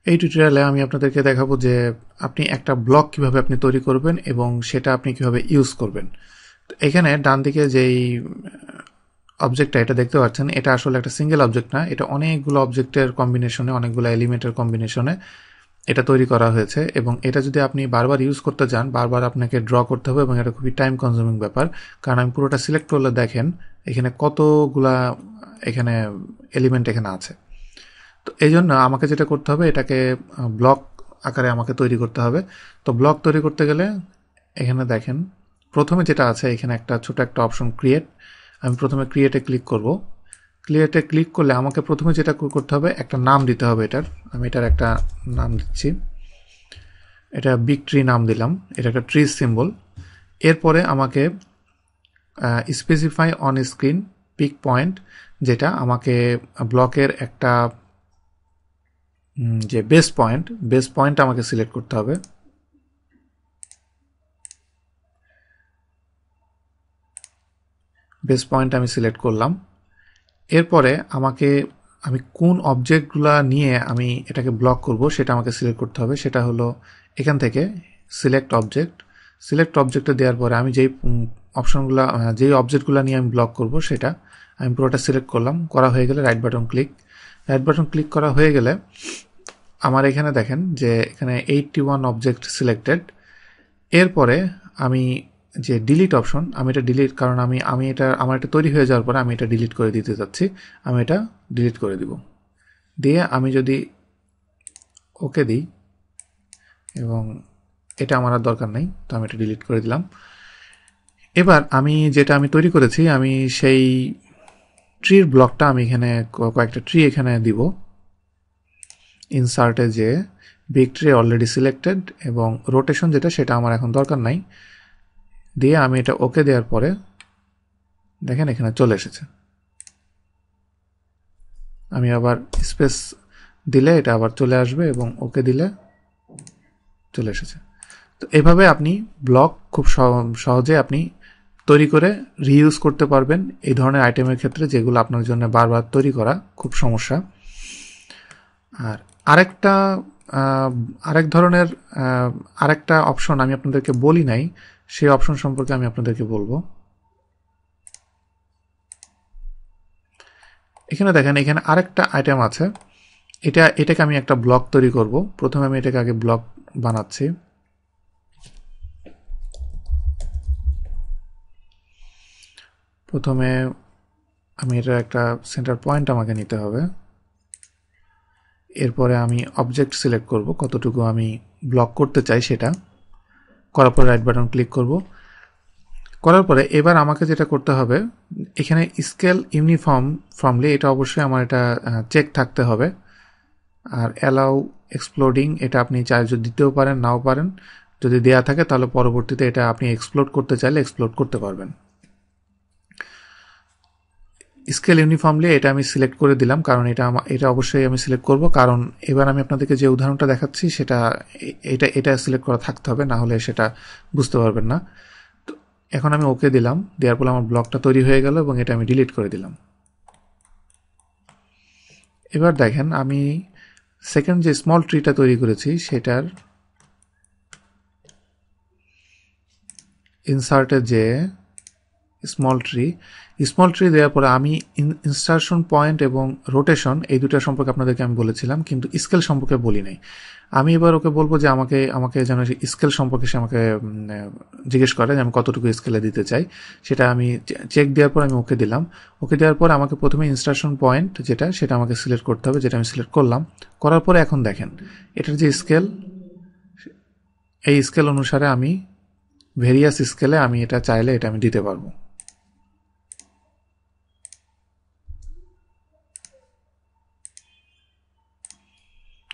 এই টিউটোরিয়ালে আমি আপনাদেরকে দেখাবো যে আপনি একটা ব্লক কিভাবে আপনি তৈরি করবেন এবং সেটা আপনি কিভাবে ইউজ করবেন। তো এখানে ডান দিকে যেই অবজেক্টটা এটা দেখতে পাচ্ছেন, এটা আসলে একটা সিঙ্গেল অবজেক্ট না, এটা অনেকগুলো অবজেক্টের কম্বিনেশনে, অনেকগুলো এলিমেন্টের কম্বিনেশনে এটা তৈরি করা হয়েছে। এবং এটা যদি আপনি বারবার ইউজ করতে চান, বারবার আপনাকে ড্র করতে হবে এবং এটা খুবই টাইম কনজিউমিং ব্যাপার। কারণ আমি পুরোটা সিলেক্ট করলে দেখেন এখানে কতগুলা এখানে এলিমেন্ট এখানে আছে। তো এই জন্য আমাকে যেটা করতে হবে, এটাকে ব্লক আকারে আমাকে তৈরি করতে হবে। তো ব্লক তৈরি করতে গেলে এখানে দেখেন প্রথমে যেটা আছে, এখানে একটা ছোট একটা অপশন ক্রিয়েট। আমি প্রথমে ক্রিয়েটে ক্লিক করব। ক্রিয়েটে ক্লিক করলে আমাকে প্রথমে যেটা করতে হবে, একটা নাম দিতে হবে এটার। আমি এটার একটা নাম দিচ্ছি, এটা বিগ ট্রি নাম দিলাম, এটা একটা ট্রি সিম্বল। এরপরে আমাকে specify on screen pick point, যেটা আমাকে ব্লকের একটা যে বেস পয়েন্ট আমাকে সিলেক্ট করতে হবে। বেস পয়েন্ট আমি সিলেক্ট করলাম। এরপরে আমি কোন অবজেক্টগুলা নিয়ে আমি এটাকে ব্লক করব সেটা আমাকে সিলেক্ট করতে হবে। সেটা হলো এখান থেকে সিলেক্ট অবজেক্টে দেওয়ার পরে আমি যেই অবজেক্টগুলো নিয়ে আমি ব্লক করব সেটা আমি পুরোটা সিলেক্ট করলাম। করা হয়ে গেলে রাইট বাটন ক্লিক করা হয়ে গেলে আমার এখানে দেখেন যে এখানে 81 অবজেক্ট সিলেক্টেড। এরপরে আমি যে ডিলিট অপশন, আমি এটা ডিলিট, কারণ আমার এটা তৈরি হয়ে যাওয়ার পরে আমি এটা ডিলিট করে দিতে চাচ্ছি। আমি এটা ডিলিট করে দিব। দিয়ে আমি যদি ওকে দিই, এবং এটা আমার আর দরকার নেই, তো আমি এটা ডিলিট করে দিলাম। এবার যেটা আমি তৈরি করেছি, আমি সেই ট্রির ব্লকটা আমি এখানে কয়েকটা ট্রি এখানে দিব। ইনসার্টে যে বিগ ট্রি অলরেডি সিলেক্টেড এবং রোটেশন যেটা, সেটা আমার এখন দরকার নাই। দিয়ে আমি এটা ওকে দেওয়ার পরে দেখেন এখানে চলে এসেছে। আমি আবার স্পেস দিলে এটা আবার চলে আসবে এবং ওকে দিলে চলে এসেছে। তো এভাবে আপনি ব্লক খুব সহজে আপনি তৈরি করে রিইউজ করতে পারবেন এই ধরনের আইটেমের ক্ষেত্রে, যেগুলো আপনার জন্য বারবার তৈরি করা খুব সমস্যা। আর আরেকটা অপশন আমি আপনাদেরকে বলি নাই, সেই অপশন সম্পর্কে আমি আপনাদেরকে বলবো। এখানে দেখেন, এখানে আরেকটা আইটেম আছে। এটাকে আমি একটা ব্লক তৈরি করব। প্রথমে আমি এটাকে আগে ব্লক বানাচ্ছি। প্রথমে আমি এটা একটা সেন্টার পয়েন্ট আমাকে নিতে হবে। এরপরে আমি অবজেক্ট সিলেক্ট করব, কতটুকু আমি ব্লক করতে চাই সেটা। করার পরে রাইট বাটন ক্লিক করব। করার পরে এবার আমাকে যেটা করতে হবে, এখানে স্কেল ইউনিফর্মলি, এটা অবশ্যই আমার এটা চেক থাকতে হবে। আর অ্যালাউ এক্সপ্লোডিং, এটা আপনি চাই যদি দিতেও পারেন, নাও পারেন। যদি দেয়া থাকে তাহলে পরবর্তীতে এটা আপনি এক্সপ্লোড করতে চাইলে এক্সপ্লোড করতে পারবেন। স্কেল ইউনিফর্মলি এটা আমি সিলেক্ট করে দিলাম, কারণ এটা অবশ্যই আমি সিলেক্ট করব, কারণ এবার আমি আপনাদেরকে যে উদাহরণটা দেখাচ্ছি সেটা এটা সিলেক্ট করা থাকতে হবে, না হলে সেটা বুঝতে পারবেন না। তো এখন আমি ওকে দিলাম, দেওয়ার পর আমার ব্লকটা তৈরি হয়ে গেল এবং এটা আমি ডিলিট করে দিলাম। এবার দেখেন, আমি সেকেন্ড যে স্মল ট্রিটা তৈরি করেছি সেটার ইনসার্টে যে স্মল ট্রি দেওয়ার পরে আমি ইনসার্শন পয়েন্ট এবং রোটেশন, এই দুটো সম্পর্কে আপনাদেরকে আমি বলেছিলাম, কিন্তু স্কেল সম্পর্কে বলি নাই। আমি এবার ওকে বলবো যে আমাকে যেন স্কেল সম্পর্কে সে আমাকে জিজ্ঞেস করে যে আমি কতটুকু স্কেলে দিতে চাই। সেটা আমি চেক দেওয়ার পর আমি ওকে দিলাম। ওকে দেওয়ার পর আমাকে প্রথমে ইনসার্শন পয়েন্ট সেটা আমাকে সিলেক্ট করতে হবে, যেটা আমি সিলেক্ট করলাম। করার পরে এখন দেখেন এটার যে স্কেল, এই স্কেল অনুসারে আমি ভেরিয়াস স্কেলে আমি এটা চাইলে এটা আমি দিতে পারবো।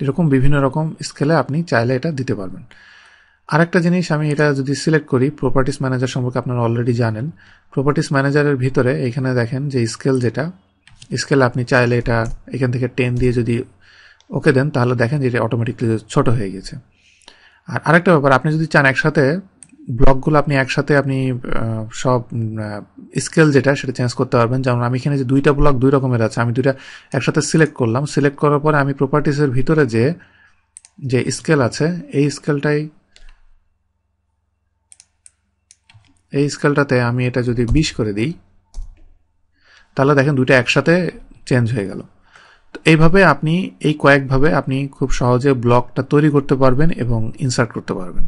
এরকম বিভিন্ন রকম স্কেলে আপনি চাইলে এটা দিতে পারবেন। আরেকটা জিনিস, আমি এটা যদি সিলেক্ট করি, প্রপার্টিস ম্যানেজার সম্পর্কে আপনারা অলরেডি জানেন। প্রপার্টিস ম্যানেজারের ভিতরে এখানে দেখেন যে স্কেল আপনি চাইলে এটা এখান থেকে 10 দিয়ে যদি ওকে দেন, তাহলে দেখেন যে এটা অটোমেটিকলি ছোট হয়ে গেছে। আর আরেকটা ব্যাপার, আপনি যদি চান একসাথে ব্লকগুলো আপনি সব স্কেল সেটা চেঞ্জ করতে পারবেন। যেমন আমি এখানে যে দুইটা ব্লক দুই রকমের আছে, আমি দুইটা একসাথে সিলেক্ট করলাম। সিলেক্ট করার পরে আমি প্রপার্টিসের ভিতরে যে যে স্কেল আছে এই স্কেলটাতে আমি এটা যদি 20 করে দিই, তাহলে দেখেন দুইটা একসাথে চেঞ্জ হয়ে গেল। তো এইভাবে আপনি কয়েকভাবে আপনি খুব সহজে ব্লকটা তৈরি করতে পারবেন এবং ইনসার্ট করতে পারবেন।